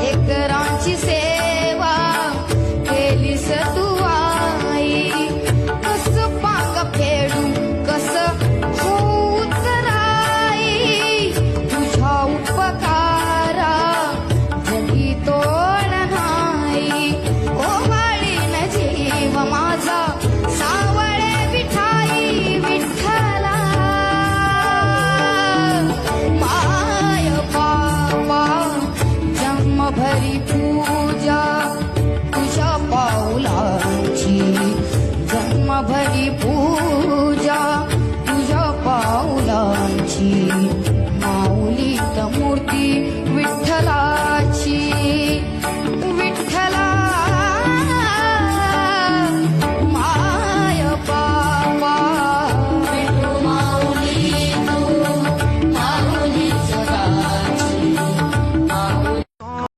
लेकरांची सेवा केलीस तू आई, कस पांग फेडू कस होऊ राई, तुझ्या उपकारा जगी तोड नाही. ओवाळीन जीव माझा सावळे विठाई विठ्ठला, माय बाबा जन्मभरी पूजा